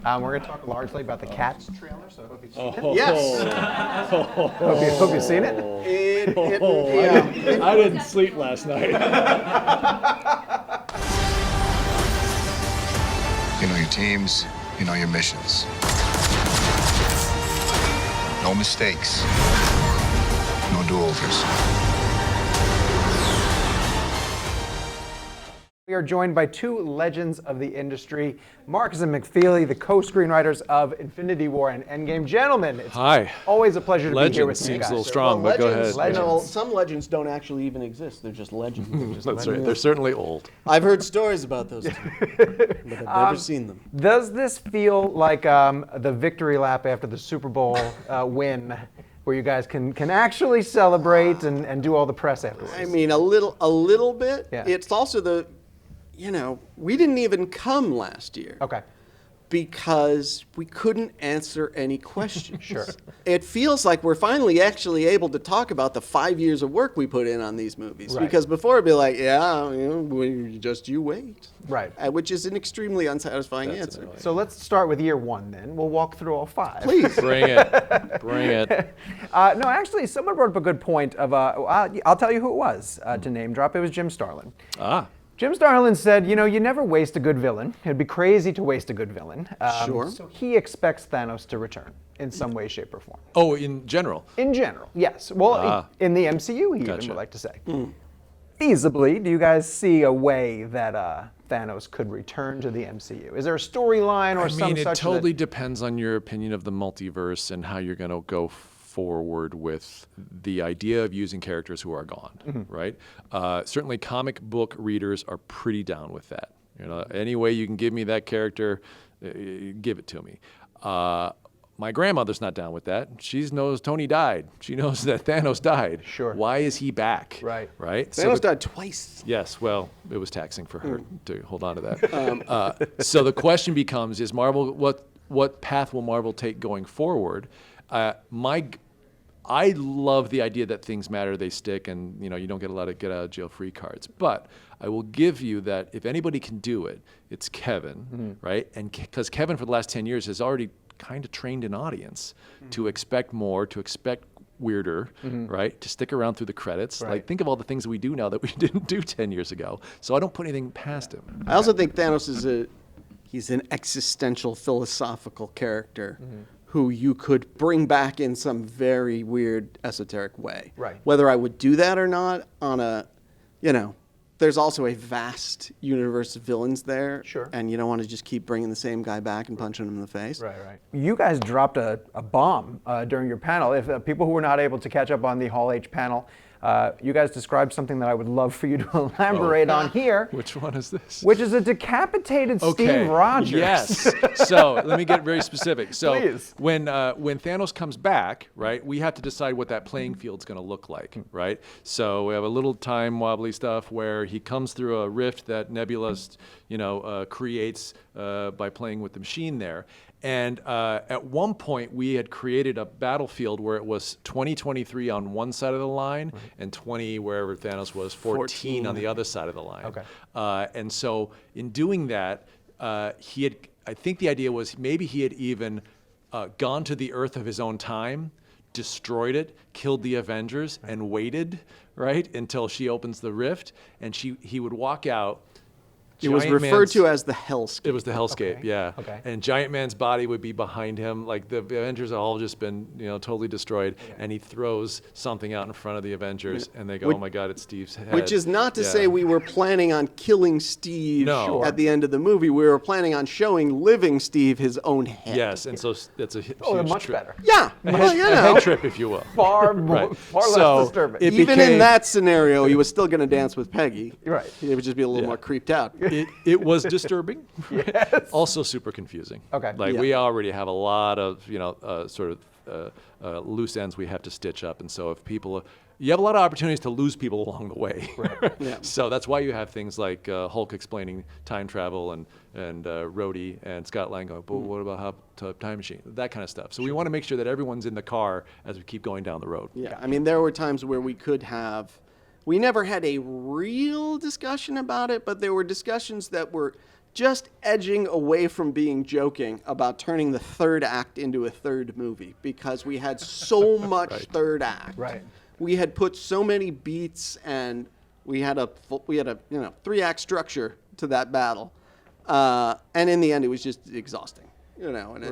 We're going to talk largely about the Cats trailer, so I hope you've seen it. Yes. Hope you've seen it. I didn't sleep last night. You know your teams, you know your missions. No mistakes. No do-overs. We are joined by two legends of the industry, Markus and McFeely, the co-screenwriters of Infinity War and Endgame. Gentlemen, it's always a pleasure to be here with you seems guys. a little strong, but go ahead. Legends. You know, some legends don't actually even exist. They're just legends. That's right. They're certainly old. I've heard stories about those two, but I've never seen them. Does this feel like the victory lap after the Super Bowl win, where you guys can actually celebrate and do all the press afterwards? I mean, a little bit. Yeah. It's also we didn't even come last year. Okay. Because we couldn't answer any questions. Sure. It feels like we're finally actually able to talk about the 5 years of work we put in on these movies. Right. Because before it'd be like, you wait. Right. Which is an extremely unsatisfying answer. So let's start with year one then. We'll walk through all five. Please. Bring it. Bring it. No, actually, someone brought up a good point of, I'll tell you who it was, to name drop. It was Jim Starlin. Jim Starlin said, you never waste a good villain. It'd be crazy to waste a good villain. Sure. So he expects Thanos to return in some way, shape, or form. Oh, in general? In general, yes. Well, in the MCU, he even would like to say. Feasibly, do you guys see a way that Thanos could return to the MCU? Is there a storyline or some such? It totally depends on your opinion of the multiverse and how you're going to go forward with the idea of using characters who are gone, right? Certainly comic book readers are pretty down with that. Any way you can give me that character, give it to me. My grandmother's not down with that. She knows Tony died. She knows that Thanos died. Sure. Why is he back? Right. Thanos died twice. Yes, well, it was taxing for her to hold on to that. So the question becomes, is Marvel, what path will Marvel take going forward? I love the idea that things matter, they stick, and you don't get a lot of get out of jail free cards. But I will give you that if anybody can do it, it's Kevin, right? And because Kevin for the last 10 years has already kind of trained an audience to expect more, to expect weirder, right? To stick around through the credits. Right. Like think of all the things that we do now that we didn't do 10 years ago. So I don't put anything past him. I also think Thanos is he's an existential philosophical character who you could bring back in some very weird esoteric way. Right. Whether I would do that or not there's also a vast universe of villains there. Sure. And you don't want to just keep bringing the same guy back and punching him in the face. Right. You guys dropped a bomb during your panel. If people who were not able to catch up on the Hall H panel, you guys described something that I would love for you to elaborate on here. Which one is this? Which is a decapitated Steve Rogers. Yes. So let me get very specific. So Please. when Thanos comes back, right, we have to decide what that playing field's going to look like, right? So we have a little time wobbly stuff where he comes through a rift that Nebula, creates by playing with the machine there. And at one point, we had created a battlefield where it was 2023 on one side of the line and 20 wherever Thanos was, 14 on the other side of the line. Okay. And so in doing that, I think the idea was maybe he had even gone to the Earth of his own time, destroyed it, killed the Avengers, and waited, right, until she opens the rift, and he would walk out. It was referred to as the Hellscape. It was the Hellscape, yeah. Okay. And Giant Man's body would be behind him. Like the Avengers have all just been, totally destroyed. Okay. And he throws something out in front of the Avengers, and they go, "Oh my God, it's Steve's head." Which is not to say we were planning on killing Steve at the end of the movie. We were planning on showing living Steve his own head. Yes, and so that's a huge much trip. better. Yeah, A head trip, if you will. Far less disturbing. Even in that scenario, he was still going to dance with Peggy. Right. He would just be a little more creeped out. It was disturbing. Yes. Also super confusing. Okay. We already have a lot of loose ends we have to stitch up, and so if people, you have a lot of opportunities to lose people along the way. Right. Yeah. So that's why you have things like Hulk explaining time travel and Rhodey and Scott Lang going, but what about how time machine? That kind of stuff. So we want to make sure that everyone's in the car as we keep going down the road. Yeah. I mean, there were times where we never had a real discussion about it, but there were discussions that were just edging away from being joking about turning the third act into a third movie because we had so much third act. Right. We had put so many beats and we had a 3-act structure to that battle. And in the end, it was just exhausting, and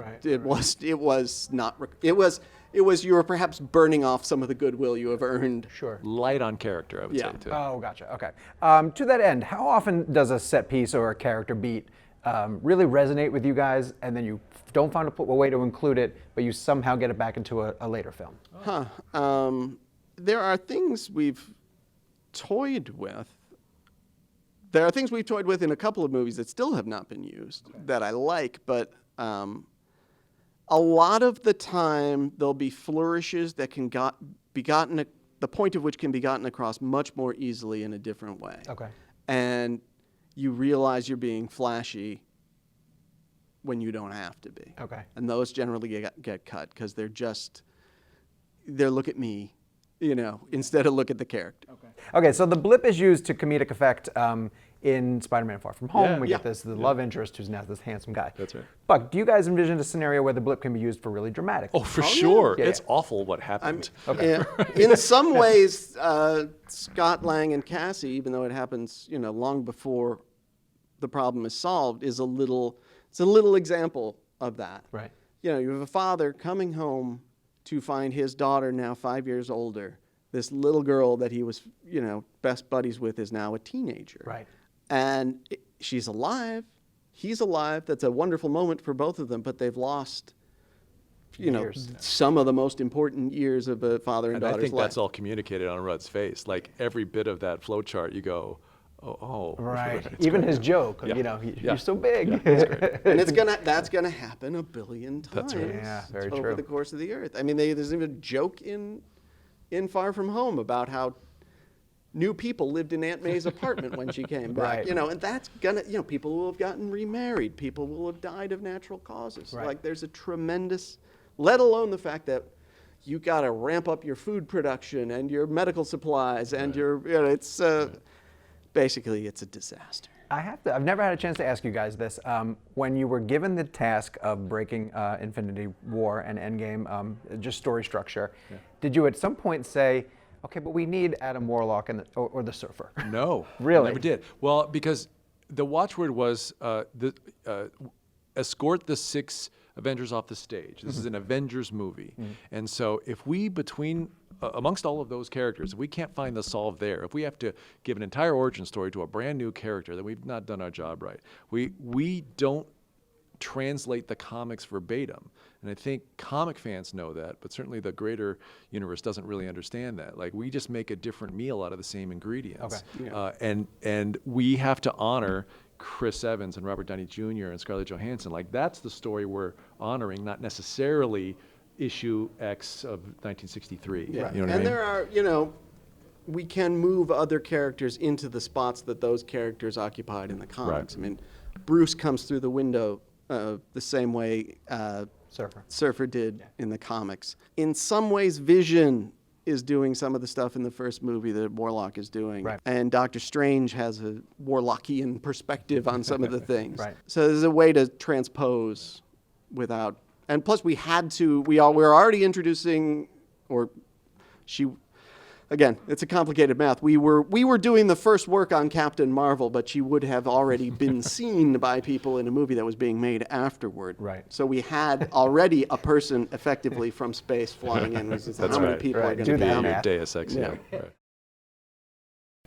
it was you were perhaps burning off some of the goodwill you have earned. Sure. Light on character, I would say, too. Oh, gotcha. Okay. To that end, how often does a set piece or a character beat really resonate with you guys, and then you don't find a way to include it, but you somehow get it back into a later film? There are things we've toyed with. There are things we've toyed with in a couple of movies that still have not been used that I like, but a lot of the time there'll be flourishes that can the point of which can be gotten across much more easily in a different way. Okay. And you realize you're being flashy when you don't have to be. Okay. And those generally get cut because they're look at me, instead of look at the character. Okay, so the blip is used to comedic effect in Spider-Man Far From Home. We get the love interest who's now this handsome guy. That's right. Buck, do you guys envision a scenario where the blip can be used for really dramatic? Oh, for sure. Yeah. It's awful what happened. In some ways, Scott Lang and Cassie, even though it happens, long before the problem is solved, it's a little example of that. Right. You have a father coming home to find his daughter, now 5 years older. This little girl that he was, best buddies with is now a teenager. Right. And she's alive. He's alive. That's a wonderful moment for both of them, but they've lost, some of the most important years of a father and daughter's life. I think that's all communicated on Rudd's face. Like every bit of that flowchart, you go, oh. Right. Even his joke, you're so big. That's great. And that's gonna happen a billion times. That's right. Yeah, very over true. the course of the earth. I mean, there's even a joke in Far From Home about how new people lived in Aunt May's apartment when she came back. Right. And that's gonna, people will have gotten remarried. People will have died of natural causes. Right. Like there's a tremendous, let alone the fact that you got to ramp up your food production and your medical supplies and it's basically it's a disaster. I've never had a chance to ask you guys this. When you were given the task of breaking Infinity War and Endgame, just story structure, did you at some point say, okay, but we need Adam Warlock or the Surfer? No. Really? I never did. Well, because the watchword was escort the 6 Avengers off the stage. This is an Avengers movie. And so if we, amongst all of those characters, if we can't find the solve there, if we have to give an entire origin story to a brand new character, then we've not done our job right. We don't translate the comics verbatim. And I think comic fans know that, but certainly the greater universe doesn't really understand that. Like we just make a different meal out of the same ingredients. Okay. And we have to honor Chris Evans and Robert Downey Jr. and Scarlett Johansson. Like that's the story we're honoring, not necessarily issue X of 1963. Yeah. You know what I mean? There are, we can move other characters into the spots that those characters occupied in the comics. Right. I mean, Bruce comes through the window the same way Surfer did in the comics. In some ways, Vision is doing some of the stuff in the first movie that Warlock is doing. Right. And Doctor Strange has a Warlockian perspective on some of the things. Right. So there's a way to transpose without, and plus we were already introducing, again, it's a complicated math. We were doing the first work on Captain Marvel, but she would have already been seen by people in a movie that was being made afterward. Right. So we had already a person effectively from space flying in. That's how many people are going to Do be that on math. it? Deus Ex, yeah. Right.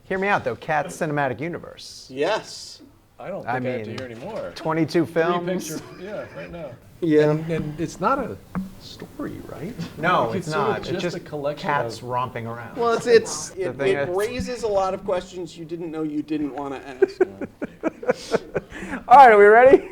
Hear me out, though. Cat's cinematic universe. Yes. I don't think I I have to mean, hear anymore. 22 films. Right now. Yeah. And it's not a story, right? No, Like, it's sort of not. It's just a collection cats of... romping around. Well, it thing is- raises a lot of questions you didn't know you didn't want to ask. All right, are we ready?